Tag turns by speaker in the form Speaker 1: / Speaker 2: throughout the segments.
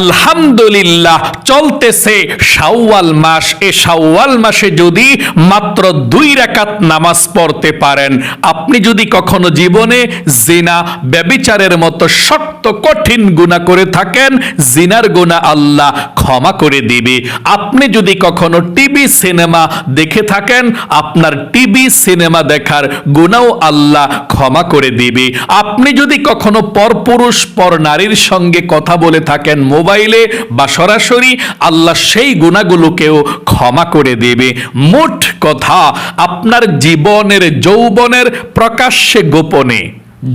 Speaker 1: আলহামদুলিল্লাহ চলতেছে শাওয়াল মাস। এ শাওয়াল মাসে যদি মাত্র 2 রাকাত নামাজ পড়তে পারেন, আপনি যদি কখনো জীবনে জিনা ব্যভিচারের মতো শক্ত কঠিন গুনাহ করে থাকেন, জিনার গুনাহ আল্লাহ ক্ষমা করে দিবে। আপনি যদি কখনো টিভি সিনেমা দেখে থাকেন, আপনার টিভি সিনেমা দেখার গুনাহও আল্লাহ ক্ষমা করে দিবে। আপনি যদি কখনো পরপুরুষ পর নারীর সঙ্গে কথা বলে থাকেন মোবাইলে বা সরাসরি, আল্লাহ সেই গুনাহগুলোকেও ক্ষমা করে দেবে। মোট কথা, আপনার জীবনের যৌবনের প্রকাশ্যে গোপনে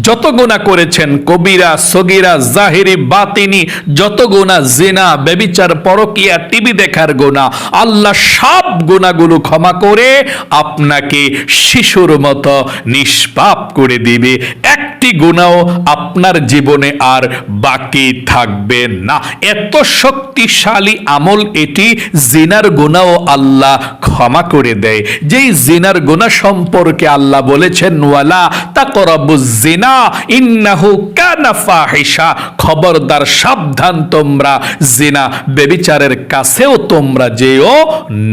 Speaker 1: যত গুনাহ করেছেন, কবিরা সগীরা জাহিরি বাতিনি, যত গুনাহ, জিনা ব্যভিচার পরকিয়া টিভি দেখার গুনাহ, আল্লাহ সব গুনাহগুলো ক্ষমা করে আপনাকে শিশুর মতো নিষ্পাপ করে দিবে। একটি গুনাহ আপনার জীবনে আর বাকি থাকবে না। এত শক্তিশালী আমল এটি। জিনার গুনাহ আল্লাহ ক্ষমা করে দেয়। যেই জিনার গুনাহ সম্পর্কে আল্লাহ বলেছেন, ওয়ালা তাকরাবুজ জিনা ইন্নাহু কানা ফাহিশা, খবরদার সাবধান, তোমরা জিনা ব্যভিচারের কাছেও তোমরা যেও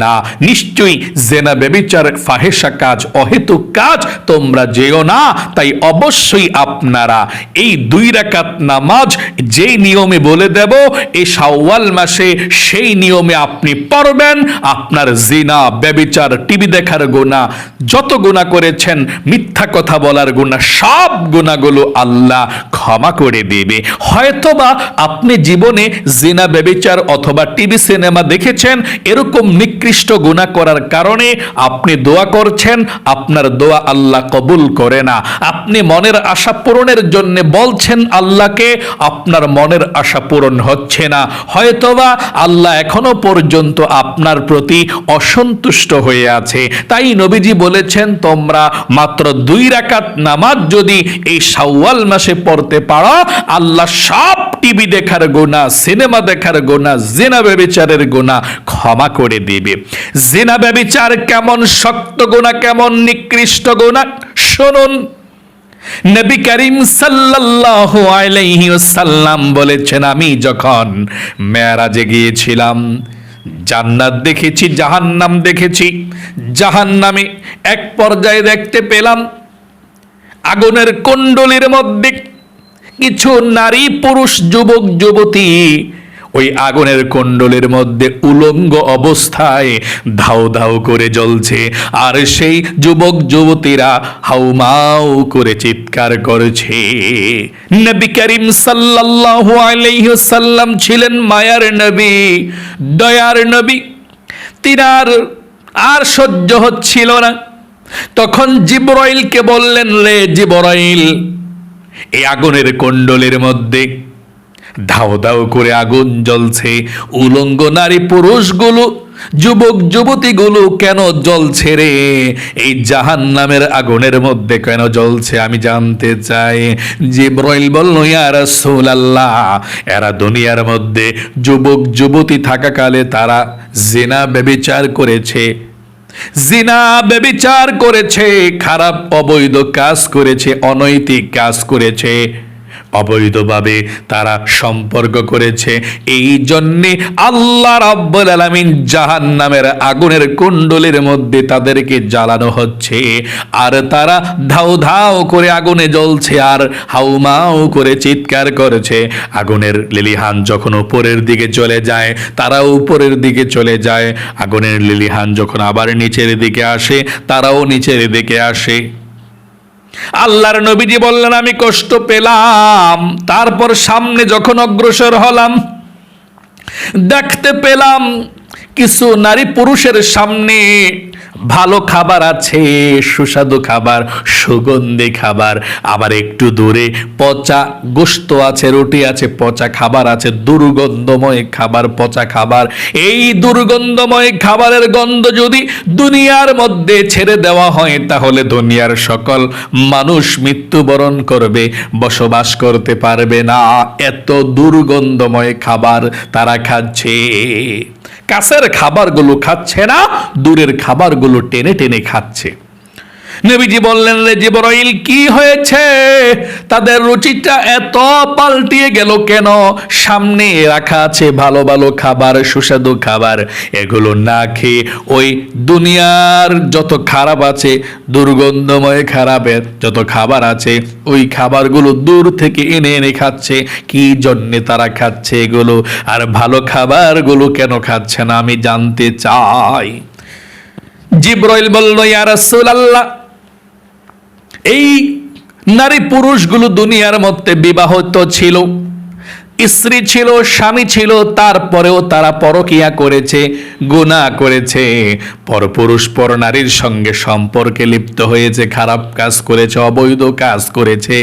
Speaker 1: না। নিশ্চয়ই জিনা ব্যভিচার ফাহিশা কাজ, অহেতুক কাজ, তোমরা যেও না। তাই অবশ্যই আপনারা এই 2 রাকাত নামাজ যেই নিয়মে বলে দেব এই শাওয়াল মাসে, সেই নিয়মে আপনি পড়বেন। আপনার জিনা ব্যভিচার টিভি দেখার গুনাহ, যত গুনাহ করেছেন, মিথ্যা কথা বলার গুনাহ, সব গুনাহগুলো আল্লাহ ক্ষমা করে দেবে। হয়তোবা আপনি জীবনে জিনা ব্যভিচার অথবা টিভি সিনেমা দেখেছেন, এরকম নিকৃষ্ট গুনাহ করার কারণে আপনি দোয়া করছেন, আপনার দোয়া আল্লাহ কবুল করে না। আপনি মনের আশা পূরণের জন্য বলছেন আল্লাহকে, আপনার মনের আশা পূরণ হচ্ছে না। হয়তোবা আল্লাহ এখনো পর্যন্ত আপনার প্রতি অসন্তুষ্ট হয়ে আছে। তাই নবীজি বলেছেন, তোমরা মাত্র 2 রাকাত নামাজ যদি এই শাওয়াল মাসে পড়তে পারো, আল্লাহ সব টিভি দেখার গুনাহ, সিনেমা দেখার গুনাহ, জিনা ব্যভিচারের গুনাহ ক্ষমা করে দিবে। জিনা ব্যভিচার কেমন শক্ত গুনাহ, কেমন নিকৃষ্ট গুনাহ, শুনুন। নবী করিম সাল্লাল্লাহু আলাইহি ওয়াসাল্লাম বলেছেন, আমি যখন মেরাজে গিয়েছিলাম, জান্নাত দেখেছি, জাহান্নাম দেখেছি। জাহান্নামে এক পর্যায়ে দেখতে পেলাম আগুনের কুণ্ডলীর মধ্যে কিছু নারী পুরুষ যুবক যুবতী ওই আগুনের কুণ্ডলীর মধ্যে উলঙ্গ অবস্থায় ধাউ ধাউ করে জ্বলছে। আর সেই যুবক যুবতীরা হাউমাউ করে চিৎকার করছে। নবী করিম সাল্লাল্লাহু আলাইহি ওয়াসাল্লাম ছিলেন মায়ার নবী, দয়ার নবী। তিনার আর সহ্য হচ্ছিল না। তখন জিবরাইলকে বললেন, রে জিবরাইল, এই আগুনের কুণ্ডলীর মধ্যে ধাও ধাও করে আগুন জ্বলছে, উলঙ্গ নারী পুরুষগুলো, যুবক যুবতীগুলো কেন জ্বলছে রে? এই জাহান্নামের আগুনের মধ্যে কেন জ্বলছে আমি জানতে চাই। জিবরাইল বলল, ইয়া রাসূলুল্লাহ, এরা দুনিয়ার মধ্যে যুবক যুবতী থাকাকালে তারা জিনা ব্যভিচার করেছে, জিনা ব্যভিচার করেছে, খারাপ অবৈধ কাজ করেছে, অনৈতিক কাজ করেছে, অবৈধভাবে তারা সম্পর্ক করেছে। এই জন্যে আল্লাহ রাব্বুল আলামিন জাহান্নামের আগুনের কুণ্ডলীর মধ্যে তাদেরকে জ্বালানো হচ্ছে। আর তারা ধাউ ধাউ করে আগুনে জ্বলছে আর হাউমাউ করে চিৎকার করেছে। আগুনের লিলিহান যখন উপরের দিকে চলে যায়, তারাও উপরের দিকে চলে যায়। আগুনের লিলিহান যখন আবার নিচের দিকে আসে, তারাও নিচের দিকে আসে। আল্লাহর নবীজি বললেন, আমি কষ্ট পেলাম। তারপর সামনে যখন অগ্রসর হলাম, দেখতে পেলাম কিছু নারী পুরুষের সামনে ভালো খাবার আছে, সুস্বাদু খাবার, সুগন্ধি খাবার। আবার একটু দূরে পচা গোশত আছে, রুটি আছে, পচা খাবার আছে, দুর্গন্ধময় খাবার, পচা খাবার। এই দুর্গন্ধময় খাবারের গন্ধ যদি দুনিয়ার মধ্যে ছেড়ে দেওয়া হয়, তাহলে দুনিয়ার সকল মানুষ মৃত্যুবরণ করবে, বসবাস করতে পারবে না। এত দুর্গন্ধময় খাবার তারা খাচ্ছে। কাছের খাবারগুলো খাচ্ছে না, দূরের খাবারগুলো টেনে টেনে খাচ্ছে। নবীজি বললেন, রে জিবরাইল, কি হয়েছে? তাদের রুচিটা এত পাল্টিয়ে গেল কেন? সামনে রাখা আছে ভালো ভালো খাবার, সুস্বাদু খাবার, এগুলো না খেয়ে ওই দুনিয়ার যত খারাপ আছে, দুর্গন্ধময় খারাপের যত খাবার আছে, ওই খাবারগুলো দূর থেকে এনে এনে খাচ্ছে। কি জন্যে তারা খাচ্ছে এগুলো? আর ভালো খাবারগুলো কেন খাচ্ছে না আমি জানতে চাই। জিবরাইল বলল, ইয়া রাসূলুল্লাহ, এই নারী পুরুষগুলো দুনিয়ার মধ্যে বিবাহিত ছিল, স্ত্রী ছিল, স্বামী ছিল, তারপরেও তারা পরকিয়া করেছে, গুনাহ করেছে, পরপুরুষ পর নারীর সঙ্গে সম্পর্কে লিপ্ত হয়েছে, খারাপ কাজ করেছে, অবৈধ কাজ করেছে।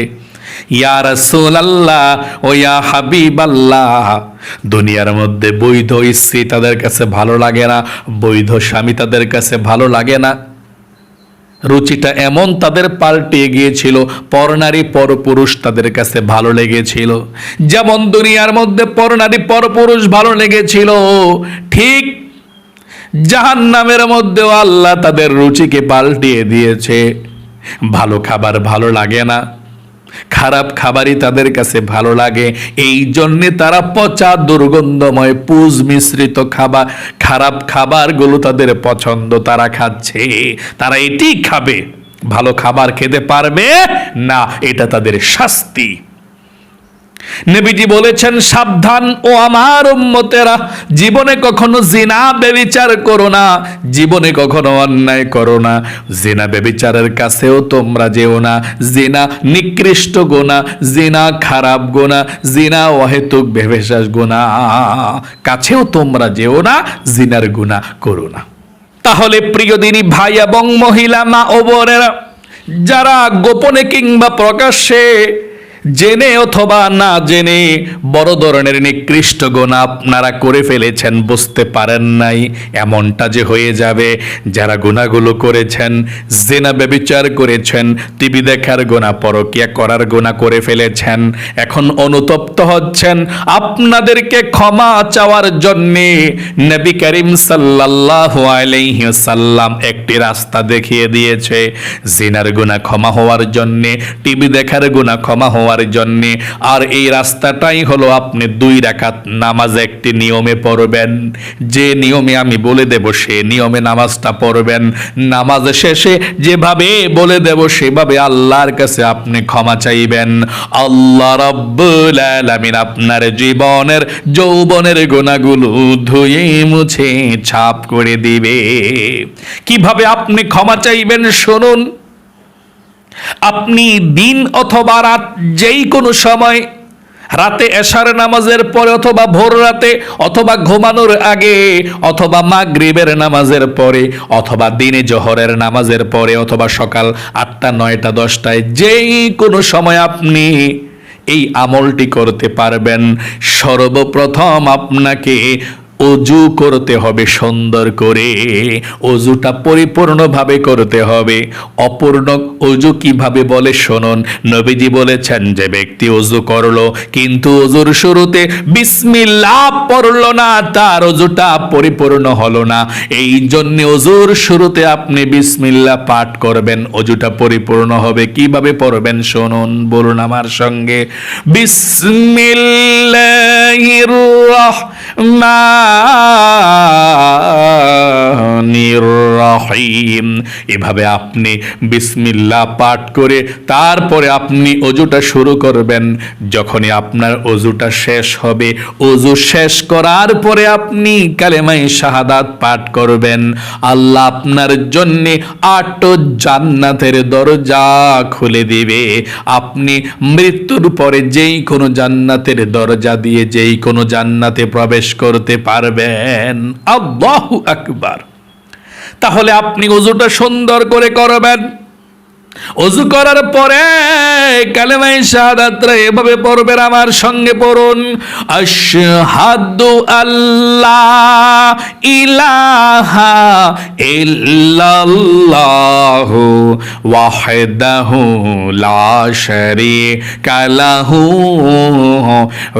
Speaker 1: ইয়া রাসূলুল্লাহ ও ইয়া হাবিবাল্লাহ, দুনিয়ার মধ্যে বৈধ স্ত্রী তাদের কাছে ভালো লাগে না, বৈধ স্বামী তাদের কাছে ভালো লাগে না। রুচিটা এমন তাদের পাল্টে গিয়েছিল, পরনারী পরপুরুষ তাদের কাছে ভালো লেগেছিল। যেমন দুনিয়ার মধ্যে পরনারী পরপুরুষ ভালো লেগেছিল, ঠিক জাহান্নামের মধ্যেও আল্লাহ তাদের রুচিকে পাল্টিয়ে দিয়েছে। ভালো খাবার ভালো লাগে না, খারাপ খাবারই তাদের কাছে ভালো লাগে। এই জন্যে তারা পচা দুর্গন্ধময় পুজ মিশ্রিত খাবার, খারাপ খাবারগুলো তাদের পছন্দ, তারা খাচ্ছে। তারা এটি খাবে, ভালো খাবার খেতে পারবে না, এটা তাদের শাস্তি। নবীজি বলেছেন, সাবধান ও আমার উম্মতেরা, জীবনে কখনো জিনা ব্যভিচার করো না, জীবনে কখনো অন্যায় করো না। জিনা ব্যভিচারের কাছেও তোমরা যেও না। জিনা নিকৃষ্ট গুনাহ, জিনা খারাপ গুনাহ, জিনা অহেতুক বেভিচার গুনাহ, কাছেও তোমরা যেও না, জিনার গুনাহ করো না। তাহলে প্রিয় দিনী ভাই এবং মহিলা, মা ও বোনেরা, যারা গোপনে কিংবা প্রকাশ্যে, জেনে অথবা না জেনে বড় ধরনের নিকৃষ্ট গুনাহ আপনারা করে ফেলেছেন, বুঝতে পারেন নাই, এমনটা যে হয়ে যাবে। যারা গুনাহগুলো করেছেন, জিনা ব্যভিচার করেছেন, টিভি দেখার গুনাহ, পরকীয়া করার গুনাহ করে ফেলেছেন, এখন অনুতপ্ত হচ্ছেন, আপনাদেরকে ক্ষমা চাওয়ার জন্যে নবী করিম সাল্লাল্লাহু আলাইহি ওয়াসাল্লাম একটি রাস্তা দেখিয়ে দিয়েছে। জিনার গুনাহ ক্ষমা হওয়ার জন্যে, টিভি দেখার গুনাহ ক্ষমা হওয়ার জন্যে। আর এই রাস্তাটাই হলো, আপনি 2 রাকাত নামাজ একটি নিয়মে পড়বেন। যে নিয়মে আমি বলে দেব সে নিয়মে নামাজটা পড়বেন। নামাজ শেষে যেভাবে বলে দেব সেভাবে আল্লাহর কাছে আপনি ক্ষমা চাইবেন। আল্লাহ রাব্বুল আলামিন আপনার জীবনের যৌবনের গুনাহগুলো ধুয়ে মুছে ছাপ করে দিবে। কিভাবে আপনি ক্ষমা চাইবেন শুনুন। আপনি দিন অথবা রাত, যেই কোনো সময়, রাতে এশার নামাজের পরে অথবা ভোর রাতে অথবা ঘুমানোর আগে অথবা মাগরিবের নামাজের পরে অথবা দিনে জোহরের নামাজের পরে অথবা সকাল 8টা 9টা 10টায়, যেই কোনো সময় আপনি এই আমলটি করতে পারবেন। সর্বপ্রথম আপনাকে অজু করতে হবে সুন্দর করে, অজুটা পরিপূর্ণভাবে করতে হবে। অপূর্ণ অজু কিভাবে বলে শুনুন। নবীজি বলেছেন, যে ব্যক্তি অজু করলো কিন্তু অজুর শুরুতে বিসমিল্লাহ পড়লো না, তার অজুটা পরিপূর্ণ হলো না। এই জন্য অজুর শুরুতে আপনি বিসমিল্লাহ পাঠ করবেন, অজুটা পরিপূর্ণ হবে। কিভাবে পড়বেন শুনুন, বলুন আমার সঙ্গে, বিসমিল্লাহির রাহমানির রাহিম। এভাবে আপনি বিসমিল্লাহ পাঠ করে তারপরে আপনি অজুটা শুরু করবেন। যখনই আপনার অজুটা শেষ হবে, অজু শেষ করার পরে আপনি কালেমায়ে শাহাদাত পাঠ করবেন। আল্লাহ আপনার জন্য 8 জান্নাতের দরজা খুলে দিবে। আপনি মৃত্যুর পরে যেই কোনো জান্নাতের দরজা দিয়ে যেই কোনো জান্নাতে প্রবেশ করতে পারবেন। আল্লাহু আকবার। তাহলে আপনি ওযুটা সুন্দর করে করবেন। ওযু করার পরে কালেমায়ে শাহাদাতরা এভাবে পড়বেন, আমার সঙ্গে পড়ুন। আশহাদু আল্লাহ ইলাহা ইল্লাল্লাহু ওয়াহদাহু লা শারীকা লাহু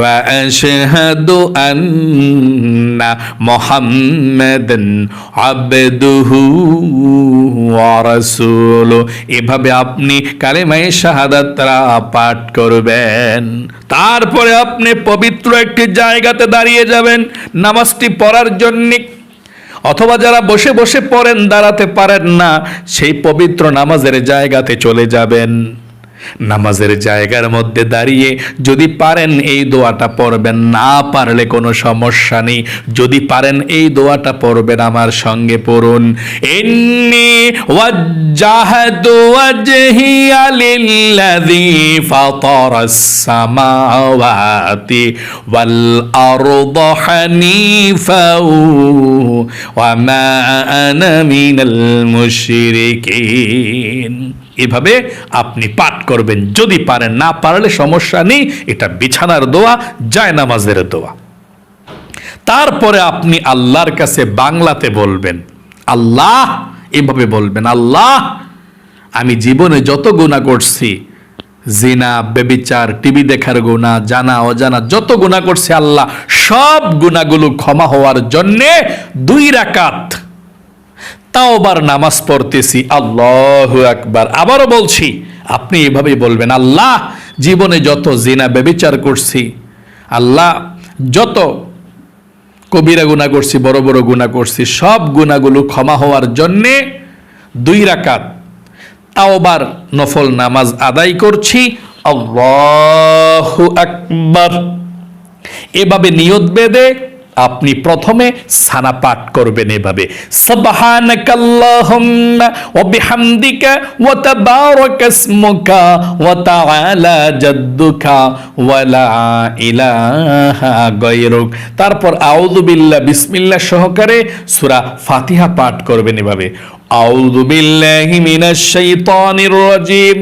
Speaker 1: ওয়া আশহাদু আন্না মুহাম্মাদান আবদুহু ওয়া রাসূলুহু। এভাবে আপনি কালেমায়ে শাহাদাতরা পাঠ করবেন। তারপরে আপনি পবিত্র একটি জায়গাতে দাঁড়িয়ে যাবেন নামাজটি পড়ার জন্য, অথবা যারা বসে বসে পড়েন, দাঁড়াতে পারেন না, সেই পবিত্র নামাজের জায়গাতে চলে যাবেন। নামাজের জায়গার মধ্যে দাঁড়িয়ে যদি পারেন এই দোয়াটা পড়বেন, না পারলে কোনো সমস্যা নেই। যদি পারেন এই দোয়াটা পড়বেন, আমার সঙ্গে পড়ুন। ইন্নী ওয়াজ্জাহতু ওয়াজহিয়া লিল্লাযী ফাতারাস সামাওয়াতি ওয়াল আরদা হানিফাও ওয়া মা আনা মিনাল মুশরিকিন। এভাবে আপনি পাঠ করবেন যদি পারেন, না পারলে সমস্যা নেই। এটা বিছানার দোয়া, জায়নামাজের দোয়া। তারপরে আপনি আল্লাহর কাছে বাংলাতে বলবেন, আল্লাহ, এভাবে বলবেন, আল্লাহ, আমি জীবনে যত গুনাহ করছি, জিনা, ব্যভিচার, টিভি দেখার গুনাহ, জানা অজানা যত গুনাহ করছি, আল্লাহ সব গুনাহগুলো ক্ষমা হওয়ার জন্যে 2 রাকাত তাওবার নামাজ পড়তেছি। আল্লাহু আকবার। আবারও বলছি, আপনি এভাবেই বলবেন, আল্লাহ, জীবনে যত জিনা ব্যভিচার করছি, আল্লাহ যত কবিরা গুনাহ করছি, বড় বড় গুনাহ করছি, সব গুনাহগুলো ক্ষমা হওয়ার জন্যে 2 রাকাত তাওবার নফল নামাজ আদায় করছি। আল্লাহু আকবার। এভাবে নিয়ত বেঁধে আপনি প্রথমে সানা পাঠ করবেন এভাবে, সুবহানাকাল্লাহুম্মা ওয়া বিহামদিকা ওয়া তাবারাকা ইসমুকা ওয়া তাআলা জাদ্দুকা ওয়া লা ইলাহা গায়রুক। তারপর আউযু বিল্লাহ, বিসমিল্লাহ সহকারে সূরা ফাতিহা পাঠ করবেন এভাবে, আউযু বিল্লাহি মিনাশ শাইতানির রাজিম,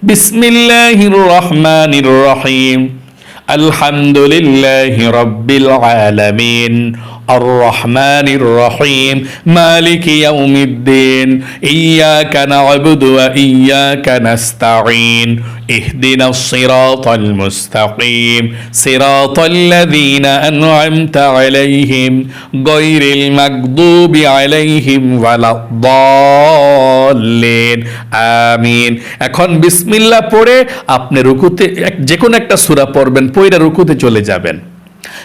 Speaker 1: বিসমিল্লাহির রহমানির রহিম, আলহামদুলিল্লাহি রাব্বিল আলামিন, আর রহমানির রহিম, মালিকি ইয়াউমিদ্দিন, ইয়্যাকা না'বুদু ওয়া ইয়্যাকা নাস্তাঈন, ইহদিনাস সিরাতাল মুস্তাকিম, সিরাতাল্লাযীনা আন'আমতা আলাইহিম, গায়রিল মাগদুবি আলাইহিম ওয়ালাদ-দাল্লিন, আমিন। এখন বিসমিল্লাহ পড়ে আপনি রুকুতে যে কোনো একটা সূরা পড়বেন, পড়ে রুকুতে চলে যাবেন।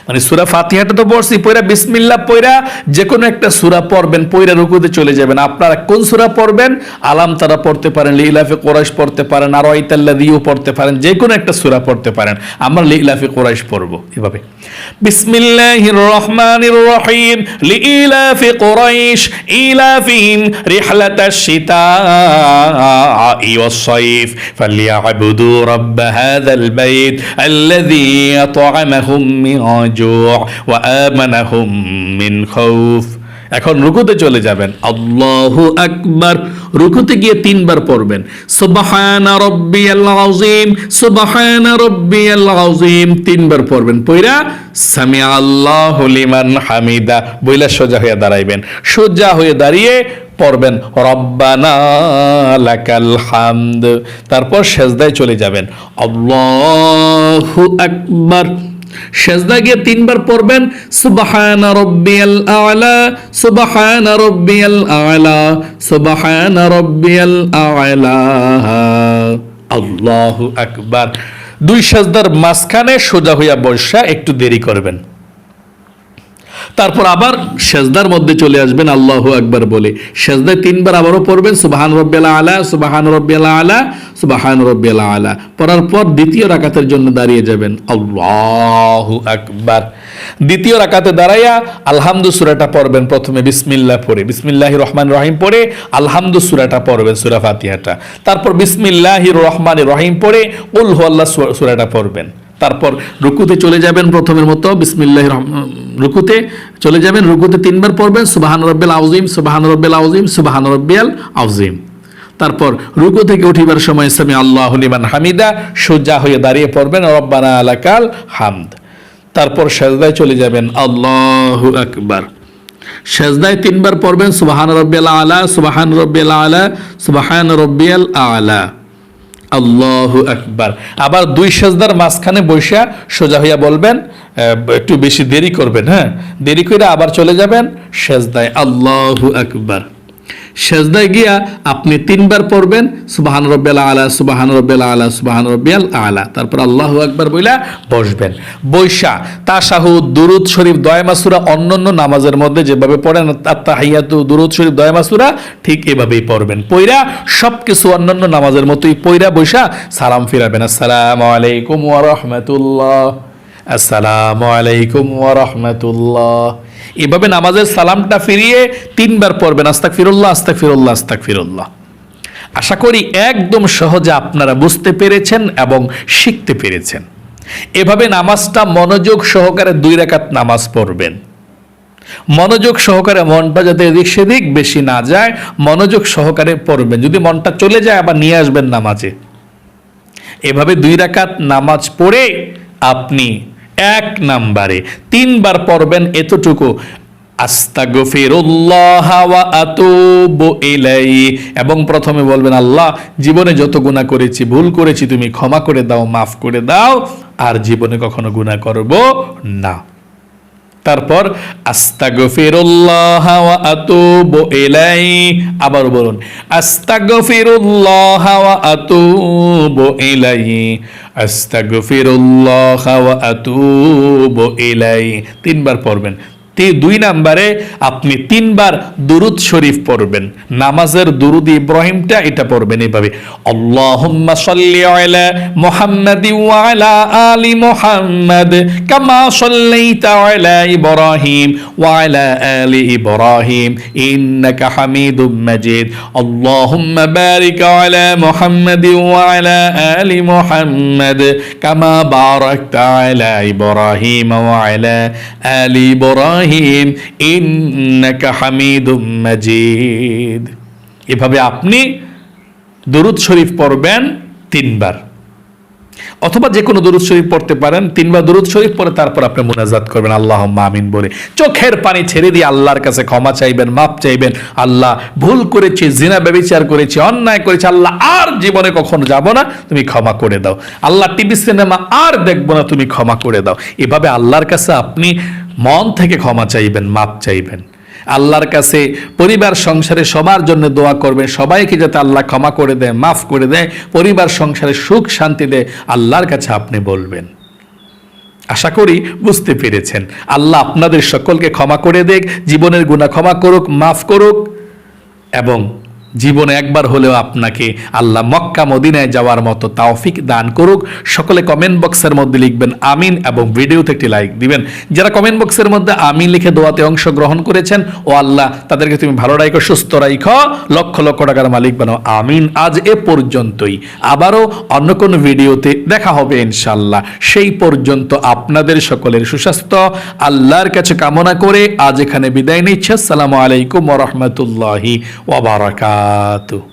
Speaker 1: মানে সূরা ফাতিহাটা তো পড়ছি, পয়রা বিসমিল্লাহ পয়রা যে কোনো একটা সূরা পড়বেন, পয়রা রুকুতে চলে যাবেন। আপনারা কোন সূরা পড়বেন? আলাম তারা পড়তে পারেন, লিলাফে কুরাইশ পড়তে পারেন, আর আরাইতাল্লাযীও পড়তে পারেন, যে কোনো একটা সূরা পড়তে পারেন। আমরা লিলাফে কুরাইশ পড়ব এভাবে, বিসমিল্লাহির রহমানির রহিম, লিলাফি কুরাইশ ইলাফিহিম রিহলাতাশ শিতাই ওয়াস সাইফ ফালইয়াবুদু রাব্ব হাযাল বাইত আল্লাযী আত'আমাহুম মিন জু' ওয়া আমানাহুম মিন খাউফ। এখন রুকুতে চলে যাবেন, আল্লাহু আকবার। রুকুতে গিয়ে 3 বার পড়বেন, সুবহানা রাব্বিয়াল আযীম, সুবহানা রাব্বিয়াল আযীম, 3 বার পড়বেন। পয়রা সামিআ আল্লাহু লিমান হামিদা বইলা সোজা হয়ে দাঁড়াইবেন। সোজা হয়ে দাঁড়িয়ে পড়বেন রব্বানা লাকাল হামদ। তারপর সেজদায় চলে যাবেন, আল্লাহু আকবার। সেজদা গিয়ে 3 বার পড়বেন, সুবহানা রাব্বিয়াল আ'লা, সুবহানা রাব্বিয়াল আ'লা, সুবহানা রাব্বিয়াল আ'লা, আল্লাহু আকবার। 2 সেজদার মাঝখানে সোজা হইয়া বসা একটু দেরি করবেন। তারপর আবার সেজদার মধ্যে চলে আসবেন আল্লাহু আকবার বলে। সেজদায় 3 বার আবারও পড়বেন, সুবহান রাব্বিয়াল আ'লা, সুবহান রাব্বিয়াল আ'লা, সুবহান রাব্বিয়াল আ'লা। পড়ার পর দ্বিতীয় রাকাতের জন্য দাঁড়িয়ে যাবেন, আল্লাহু আকবার। দ্বিতীয় রাকাতে দাঁড়াইয়া আলহামদু সূরাটা পড়বেন। প্রথমে বিসমিল্লাহ পড়ে, বিসমিল্লাহির রহমানির রহিম পড়ে আলহামদু সূরাটা পড়বেন, সূরা ফাতিহাটা। তারপর বিসমিল্লাহির রহমানির রহিম পড়ে কুল হুয়াল্লাহ সূরাটা পড়বেন। তারপর রুকুতে চলে যাবেন, প্রথমের মতো বিসমিল্লাহির রুকুতে চলে যাবেন। রুকুতে 3 বার পড়বেন, সুবহান রাব্বিল আযীম, সুবহান রাব্বিল আযীম, সুবহান রাব্বিয়াল আযীম। তারপর রুকু থেকে উঠিবার সময় সামি আল্লাহু লিমান হামিদা, সোজা হয়ে দাঁড়িয়ে পড়বেন রব্বানা লাকাল হামদ। তারপর সেজদায় চলে যাবেন, আল্লাহু আকবার। সেজদায় 3 বার পড়বেন সুবহান রাব্বিয়াল আলা, সুবহান রাব্বিয়াল আলা, সুবহান রাব্বিয়াল আলা, আল্লাহু আকবার। আবার 2 সেজদার মাঝখানে বসে সোজা হইয়া বলবেন, একটু বেশি দেরি করবেন, হ্যাঁ, দেরি করে আবার চলে যাবেন সেজদায়, আল্লাহু আকবার। সেজদায় গিয়া আপনি 3 বার পড়বেন সুবহান রাব্বিয়াল আলা, সুবহান রাব্বিয়াল আলা, সুবহান রাব্বিয়াল আলা, তারপর আল্লাহু আকবার বইলা বসবেন। বৈশা তাশাহুদ, দুরুদ শরীফ, দোয়া মাসুরা অন্যান্য নামাজের মধ্যে যেভাবে পড়েন আত্তাহিয়াতু, দুরুদ শরীফ, দোয়া মাসুরা, ঠিক এভাবেই পড়বেন। পয়রা সবকিছু অন্যান্য নামাজের মতোই পয়রা বৈশা সালাম ফিরাবেন, আসসালামু আলাইকুম ওয়া রাহমাতুল্লাহ, আসসালামু আলাইকুম ওয়া রাহমাতুল্লাহ। এভাবে নামাজের সালামটা ফিরিয়ে 3 বার পড়বেন, আস্তাগফিরুল্লাহ, আস্তাগফিরুল্লাহ, আস্তাগফিরুল্লাহ। আশা করি একদম সহজে আপনারা বুঝতে পেরেছেন এবং শিখতে পেরেছেন। এভাবে নামাজটা মনোযোগ সহকারে 2 রাকাত নামাজ পড়বেন। মনোযোগ সহকারে, মনটা যাতে এদিক সেদিক বেশি না যায়, মনোযোগ সহকারে পড়বেন। যদি মনটা চলে যায় আবার নিয়ে আসবেন নামাজে। এভাবে 2 রাকাত নামাজ পড়ে আপনি 1 নম্বরে 3 বার পড়বেন এতটুকু, আস্তাগফিরুল্লাহ ওয়া আতুবু ইলাইহি, এবং প্রথমে বলবেন আল্লাহ জীবনে যত গুনাহ করেছি, ভুল করেছি, তুমি ক্ষমা করে দাও, মাফ করে দাও, আর জীবনে কখনো গুনাহ করব না। তারপর আস্তাগফিরুল্লাহ ওয়া আতুবু ইলাইহি, আবার বলুন আস্তাগফিরুল্লাহ ওয়া আতুবু ইলাইহি, আস্তাগফিরুল্লাহ ওয়া আতুবু ইলাইহি। 3 বার পড়বেন। 2 নম্বরে আপনি 3 বার দুরুদ শরীফ পড়বেন। নামাজের দুরুদ ইব্রাহিমটা এটা পড়বেন এভাবে, আল্লাহুম্মা সাল্লি আলা মুহাম্মাদি ওয়া আলা আলি মুহাম্মাদ কামা সাল্লাইতা আলা ইব্রাহিম ওয়া আলা আলি ইব্রাহিম ইন্নাকা হামিদুম মাজিদ, আল্লাহুম্মা বারিক আলা মুহাম্মাদি ওয়া আলা আলি মুহাম্মাদ কামা বারাকতা আলা ইব্রাহিম ওয়া আলা আলি ইব্রাহিম ইন্নাকা হামিদুম মাজিদ। এভাবে আপনি দুরূদ শরীফ পড়বেন 3 বার, অথবা যে কোনো দুরূদ শরীফ পড়তে পারেন। 3 বার দুরূদ শরীফ পড়ে তারপর আপনি মুনাজাত করবেন আল্লাহুম্মা আমিন বলে, চোখের পানি ছেড়ে দিয়ে আল্লাহর কাছে ক্ষমা চাইবেন, মাপ চাইবেন। আল্লাহ ভুল করেছি, জিনা ব্যভিচার করেছি, অন্যায় করেছি, আল্লাহ আর জীবনে কখনো যাব না, তুমি ক্ষমা করে দাও। আল্লাহ টিভি সিনেমা আর দেখবো না, তুমি ক্ষমা করে দাও। এভাবে আল্লাহর কাছে আপনি মন থেকে ক্ষমা চাইবেন, মাপ চাইবেন। আল্লাহর কাছে পরিবার সংসারে সবার জন্য দোয়া করবেন, সবাইকে যাতে আল্লাহ ক্ষমা করে দেয়, মাফ করে দেয়, পরিবার সংসারে সুখ শান্তি দেয়, আল্লাহর কাছে আপনি বলবেন। আশা করি বুঝতে পেরেছেন। আল্লাহ আপনাদের সকলকে ক্ষমা করে দেখ, জীবনের গুনাহ ক্ষমা করুক, মাফ করুক, এবং জীবনে একবার হলেও আপনাকে আল্লাহ মক্কা মদিনায় যাওয়ার মতো তৌফিক দান করুক। সকলে কমেন্ট বক্সের মধ্যে লিখবেন আমিন, এবং ভিডিওতে একটি লাইক দিবেন। যারা কমেন্ট বক্সের মধ্যে আমিন লিখে দোয়াতে অংশগ্রহণ করেছেন, ও আল্লাহ তাদেরকে তুমি ভালো রাখো, সুস্থ রাখো, লক্ষ লক্ষ টাকার মালিক বানাও, আমিন। আজ এ পর্যন্তই, আবারও অন্য কোনো ভিডিওতে দেখা হবে ইনশাআল্লাহ। সেই পর্যন্ত আপনাদের সকলের সুস্বাস্থ্য আল্লাহর কাছে কামনা করে আজ এখানে বিদায় নিচ্ছি। আসসালামু আলাইকুম ওয়া রাহমাতুল্লাহি ওয়া বারাকাতুহু।